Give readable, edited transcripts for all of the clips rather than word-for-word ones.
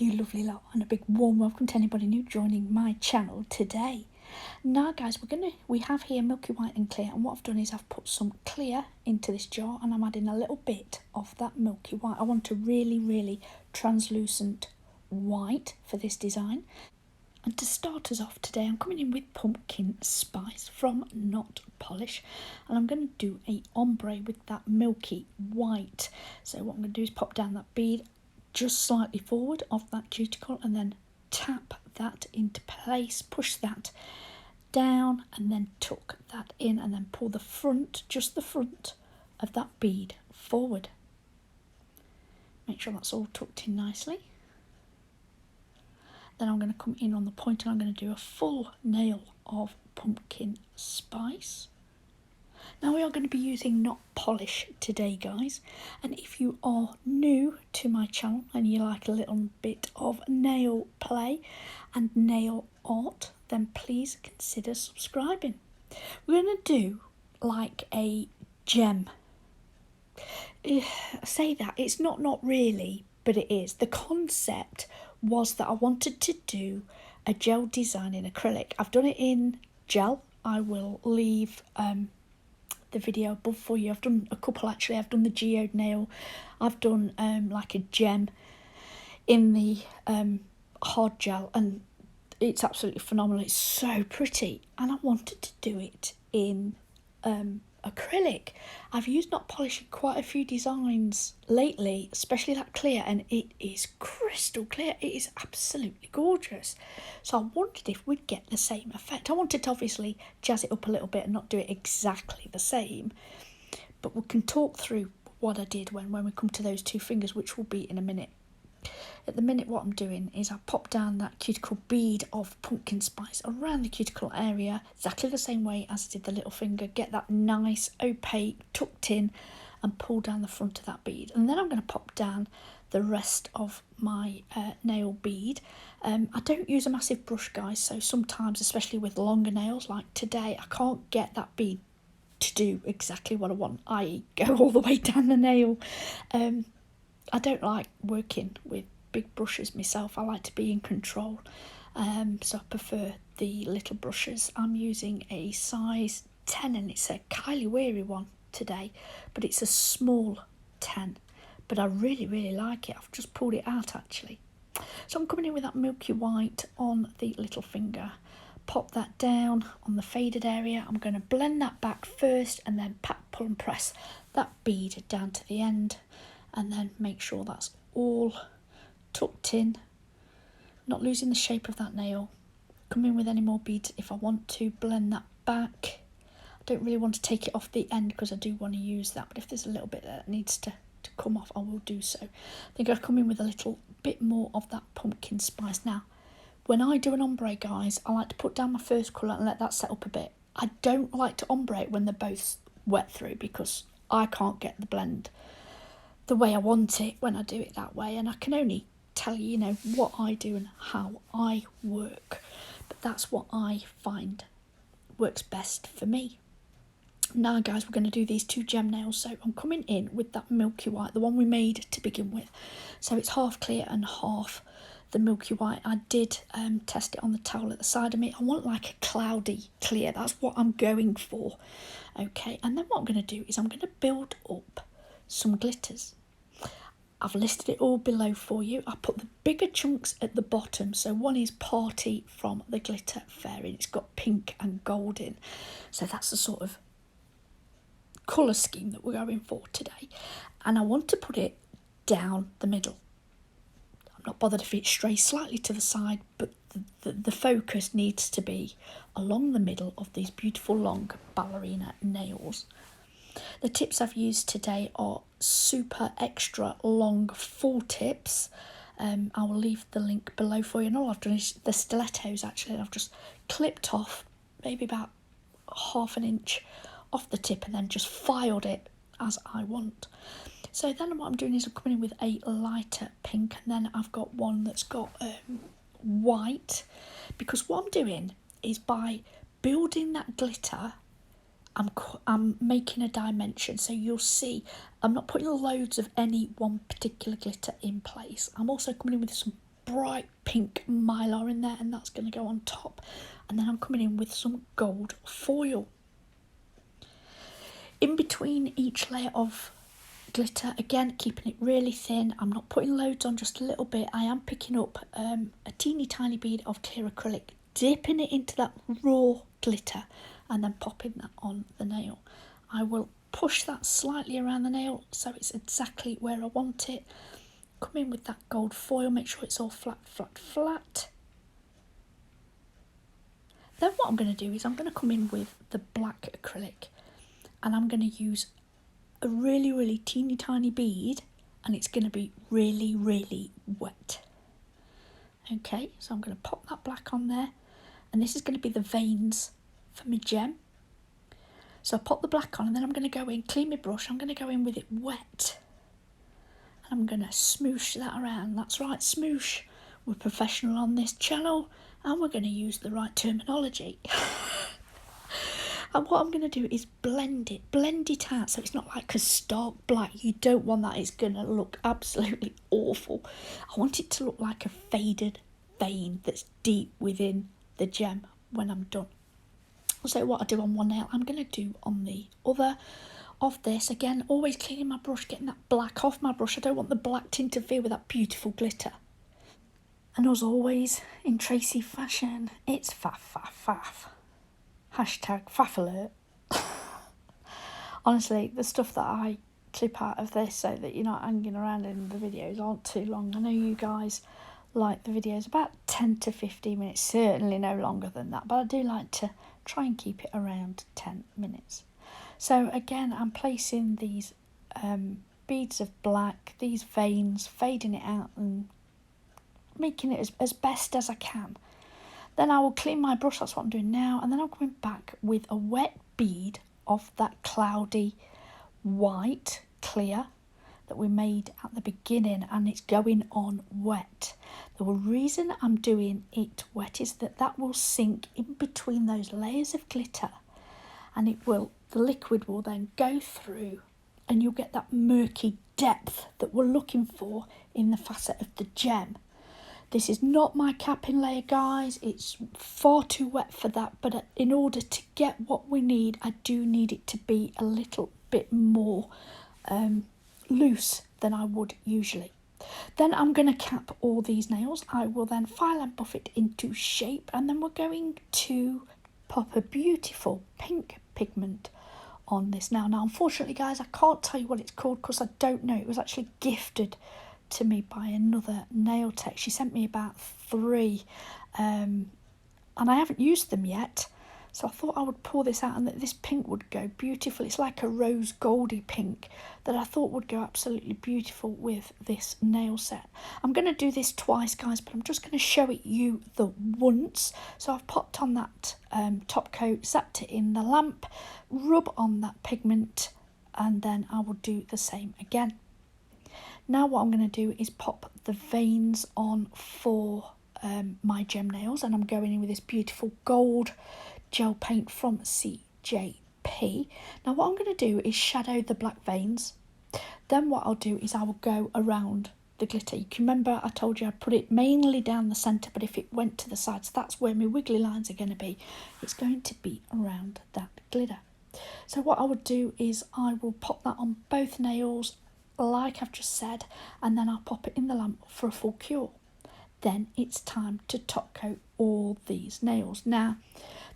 you lovely lot, and a big warm welcome to anybody new joining my channel today. Now guys, we have here milky white and clear, and what I've done is I've put some clear into this jar and I'm adding a little bit of that milky white. I want a really translucent white for this design. And to start us off today, I'm coming in with pumpkin spice from Notpolish, and I'm going to do a ombre with that milky white. So what I'm going to do is pop down that bead just slightly forward of that cuticle and then tap that into place, push that down and then tuck that in and then pull the front, just the front of that bead forward. Make sure that's all tucked in nicely. Then I'm going to come in on the point and I'm going to do a full nail of pumpkin spice. Now we are going to be using Notpolish today, guys, and if you are new to my channel and you like a little bit of nail play and nail art, then please consider subscribing. We're going to do like a gem. I say that, it's not really, but it is. The concept was that I wanted to do a gel design in acrylic. I've done it in gel. I will leave the video above for you. I've done a couple actually. I've done the geode nail. I've done like a gem in the hard gel, and it's absolutely phenomenal. It's so pretty, and I wanted to do it in acrylic. I've used Notpolish in quite a few designs lately, especially that clear, and it is crystal clear. It is absolutely gorgeous. So I wondered if we'd get the same effect. I wanted to obviously jazz it up a little bit and not do it exactly the same, but we can talk through what I did when we come to those two fingers, which will be in a minute. At the minute, what I'm doing is I pop down that cuticle bead of pumpkin spice around the cuticle area, exactly the same way as I did the little finger. Get that nice opaque tucked in and pull down the front of that bead. And then I'm going to pop down the rest of my nail bead. I don't use a massive brush, guys, so sometimes, especially with longer nails like today, I can't get that bead to do exactly what I want, i.e. go all the way down the nail. I don't like working with big brushes myself. I like to be in control, so I prefer the little brushes. I'm using a size 10 and it's a Kylie Weary one today, but it's a small 10, but I really like it. I've just pulled it out actually. So I'm coming in with that milky white on the little finger, pop that down on the faded area. I'm going to blend that back first and then pat, pull and press that bead down to the end, and then make sure that's all tucked in, not losing the shape of that nail. Come in with any more beads if I want to, blend that back. I don't really want to take it off the end because I do want to use that, but if there's a little bit that needs to come off, I will do so. I think I'll come in with a little bit more of that pumpkin spice. Now, when I do an ombre, guys, I like to put down my first colour and let that set up a bit. I don't like to ombre when they're both wet through because I can't get the blend the way I want it when I do it that way, and I can only tell you, what I do and how I work, but that's what I find works best for me. Now guys, we're going to do these two gem nails, so I'm coming in with that milky white, the one we made to begin with. So it's half clear and half the milky white. I did test it on the towel at the side of me. I want like a cloudy clear, that's what I'm going for. Okay, and then what I'm going to do is I'm going to build up some glitters. I've listed it all below for you. I put the bigger chunks at the bottom. So one is Party from the Glitter Fairy. It's got pink and gold in. So that's the sort of colour scheme that we're going for today. And I want to put it down the middle. I'm not bothered if it strays slightly to the side, but the focus needs to be along the middle of these beautiful long ballerina nails. The tips I've used today are super extra long full tips. I will leave the link below for you, and all I've done is the stilettos actually. I've just clipped off maybe about ½ an inch off the tip and then just filed it as I want. So then what I'm doing is I'm coming in with a lighter pink, and then I've got one that's got white, because what I'm doing is by building that glitter, I'm making a dimension, so you'll see I'm not putting loads of any one particular glitter in place. I'm also coming in with some bright pink mylar in there, and that's going to go on top. And then I'm coming in with some gold foil. In between each layer of glitter, again keeping it really thin, I'm not putting loads on, just a little bit. I am picking up a teeny tiny bead of clear acrylic, dipping it into that raw glitter and then popping that on the nail. I will push that slightly around the nail so it's exactly where I want it. Come in with that gold foil, make sure it's all flat, flat, flat. Then what I'm going to do is I'm going to come in with the black acrylic, and I'm going to use a really, really teeny tiny bead, and it's going to be really, really wet. Okay, so I'm going to pop that black on there, and this is going to be the veins for my gem. So I pop the black on, and then I'm going to go in, clean my brush, I'm going to go in with it wet. And I'm going to smoosh that around. That's right, smoosh. We're professional on this channel, and we're going to use the right terminology. And what I'm going to do is blend it out so it's not like a stark black. You don't want that, it's going to look absolutely awful. I want it to look like a faded vein that's deep within the gem when I'm done. So what I do on one nail, I'm going to do on the other of this. Again, always cleaning my brush, getting that black off my brush. I don't want the black to interfere with that beautiful glitter. And as always, in Tracy fashion, it's faff, faff, faff. Hashtag faff alert. Honestly, the stuff that I clip out of this so that you're not hanging around in the videos aren't too long. I know you guys like the videos about 10 to 15 minutes, certainly no longer than that, but I do like to try and keep it around 10 minutes. So again, I'm placing these beads of black, these veins, fading it out and making it as best as I can. Then I will clean my brush, that's what I'm doing now, and then I'm coming back with a wet bead of that cloudy white clear that we made at the beginning, and it's going on wet. The reason I'm doing it wet is that will sink in between those layers of glitter, and the liquid will then go through, and you'll get that murky depth that we're looking for in the facet of the gem. This is not my capping layer, guys. It's far too wet for that, but in order to get what we need, I do need it to be a little bit more loose than I would usually. Then I'm going to cap all these nails. I will then file and buff it into shape, and then we're going to pop a beautiful pink pigment on this now. Now, unfortunately, guys, I can't tell you what it's called because I don't know. It was actually gifted to me by another nail tech. She sent me about 3 and I haven't used them yet, so I thought I would pour this out and that this pink would go beautiful. It's like a rose goldy pink that I thought would go absolutely beautiful with this nail set. I'm going to do this twice, guys, but I'm just going to show it you the once. So I've popped on that top coat, zapped it in the lamp, rub on that pigment, and then I will do the same again. Now what I'm going to do is pop the veins on for my gem nails, and I'm going in with this beautiful gold gel paint from CJP. Now what I'm going to do is shadow the black veins. Then what I'll do is I will go around the glitter. You can remember I told you I'd put it mainly down the centre, but if it went to the sides, that's where my wiggly lines are going to be. It's going to be around that glitter. So what I would do is I will pop that on both nails like I've just said, and then I'll pop it in the lamp for a full cure. Then it's time to top coat all these nails. Now,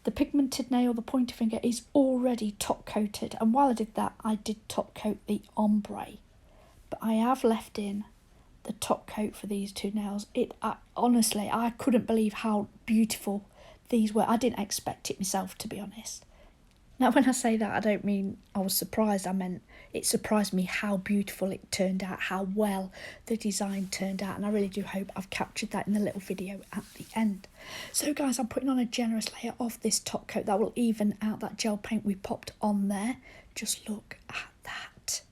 the pigmented nail, the pointer finger, is already top coated, and while I did that, I did top coat the ombre, but I have left in the top coat for these 2 nails. Honestly, I couldn't believe how beautiful these were. I didn't expect it myself, to be honest. Now, when I say that, I don't mean I was surprised. I meant it surprised me how beautiful it turned out, how well the design turned out. And I really do hope I've captured that in the little video at the end. So, guys, I'm putting on a generous layer of this top coat that will even out that gel paint we popped on there. Just look at that.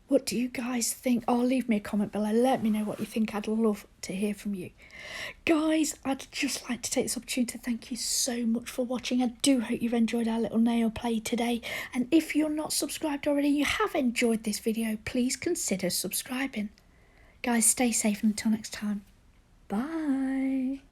What do you guys think? Oh, leave me a comment below. Let me know what you think. I'd love to hear from you. Guys, I'd just like to take this opportunity to thank you so much for watching. I do hope you've enjoyed our little nail play today. And if you're not subscribed already, you have enjoyed this video, please consider subscribing. Guys, stay safe and until next time. Bye.